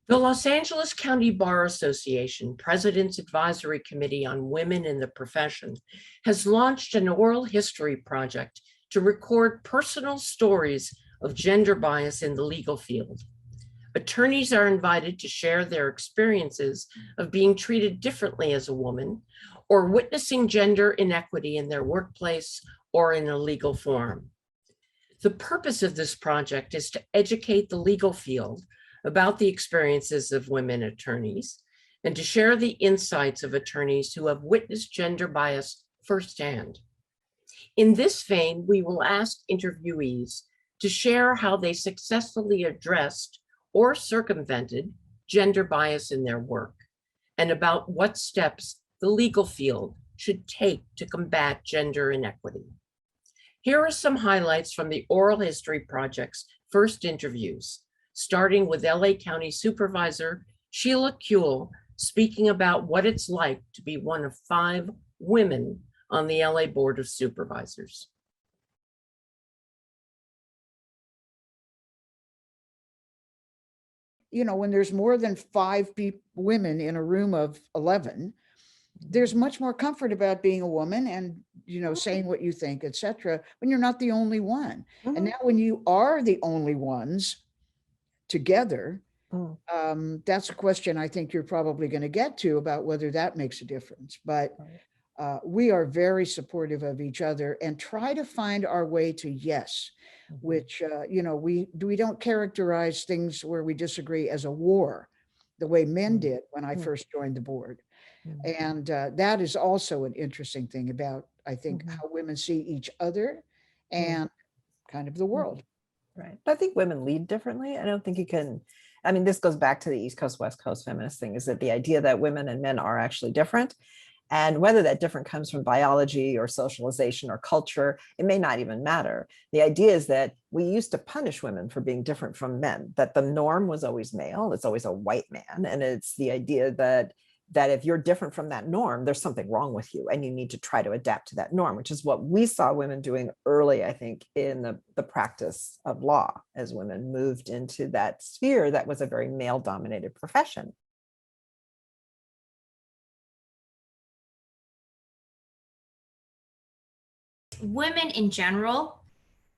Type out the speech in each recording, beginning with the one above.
The Los Angeles County Bar Association President's Advisory Committee on Women in the Profession has launched an oral history project to record personal stories of gender bias in the legal field. Attorneys are invited to share their experiences of being treated differently as a woman or witnessing gender inequity in their workplace or in a legal forum. The purpose of this project is to educate the legal field about the experiences of women attorneys and to share the insights of attorneys who have witnessed gender bias firsthand. In this vein, we will ask interviewees to share how they successfully addressed or circumvented gender bias in their work and about what steps the legal field should take to combat gender inequity. Here are some highlights from the Oral History Project's first interviews, starting with LA County Supervisor Sheila Kuhl speaking about what it's like to be one of 5 women on the LA Board of Supervisors. You know, when there's more than 5 women in a room of 11, there's much more comfort about being a woman and, you know, saying what you think, etc., when you're not the only one. Mm-hmm. And now when you are the only ones together, that's a question I think you're probably going to get to about whether that makes a difference. But we are very supportive of each other and try to find our way to yes, which, you know, we don't characterize things where we disagree as a war the way men did when I first joined the board. And that is also an interesting thing about, I think, how women see each other and kind of the world. Right. I think women lead differently. I don't think you can, I mean, this goes back to the East Coast, West Coast feminist thing, is that the idea that women and men are actually different. And whether that different comes from biology or socialization or culture, it may not even matter. The idea is that we used to punish women for being different from men, that the norm was always male, it's always a white man. And it's the idea that if you're different from that norm, there's something wrong with you and you need to try to adapt to that norm, which is what we saw women doing early, I think, in the practice of law as women moved into that sphere that was a very male-dominated profession. Women in general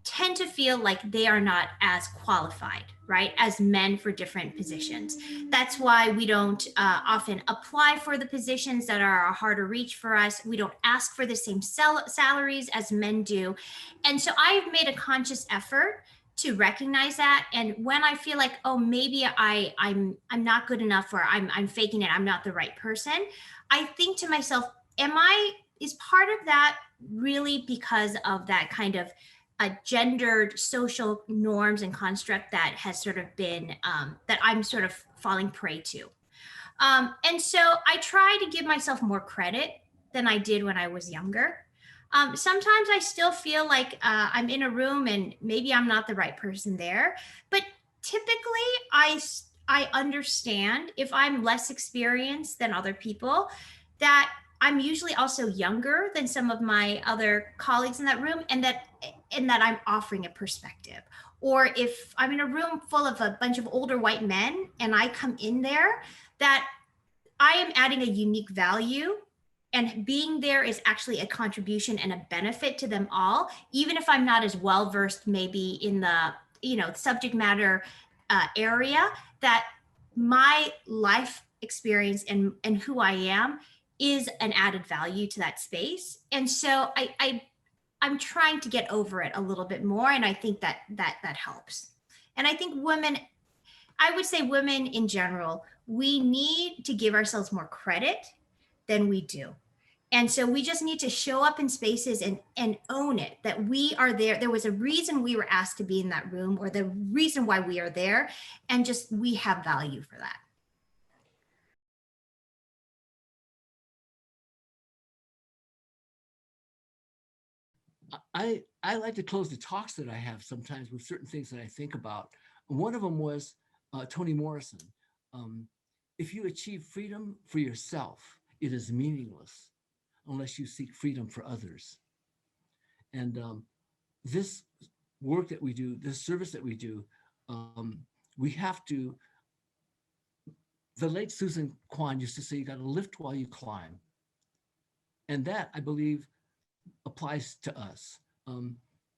tend to feel like they are not as qualified, right, as men for different positions. That's why we don't often apply for the positions that are a harder reach for us. We don't ask for the same salaries as men do. And so I've made a conscious effort to recognize that. And when I feel like, oh, maybe I'm not good enough, or I'm faking it, I'm not the right person, I think to myself, is part of that really because of that kind of gendered social norms and construct that has sort of been, that I'm sort of falling prey to. And so I try to give myself more credit than I did when I was younger. Sometimes I still feel like I'm in a room and maybe I'm not the right person there, but typically I understand, if I'm less experienced than other people, that I'm usually also younger than some of my other colleagues in that room, and that I'm offering a perspective. Or if I'm in a room full of a bunch of older white men and I come in there, that I am adding a unique value, and being there is actually a contribution and a benefit to them all, even if I'm not as well versed maybe in the, you know, subject matter area, that my life experience and who I am is an added value to that space. And so I'm trying to get over it a little bit more. And I think that helps. And I think women, I would say women in general, we need to give ourselves more credit than we do. And so we just need to show up in spaces and own it, that we are there. There was a reason we were asked to be in that room, or the reason why we are there. And just, we have value for that. I like to close the talks that I have sometimes with certain things that I think about. One of them was Toni Morrison. If you achieve freedom for yourself, it is meaningless unless you seek freedom for others. And this work that we do, this service that we do, we have to The late Susan Kwan used to say, you got to lift while you climb. And that, I believe, applies to us.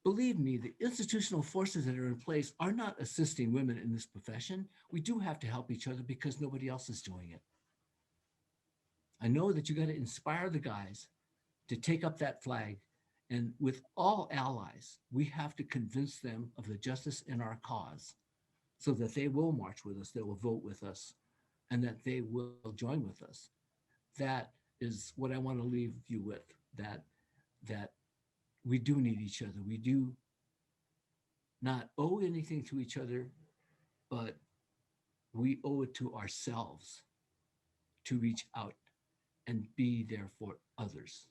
Believe me, the institutional forces that are in place are not assisting women in this profession. We do have to help each other because nobody else is doing it. I know that you got to inspire the guys to take up that flag. And with all allies, we have to convince them of the justice in our cause so that they will march with us, they will vote with us, and that they will join with us. That is what I want to leave you with, that we do need each other. We do not owe anything to each other, but we owe it to ourselves to reach out and be there for others.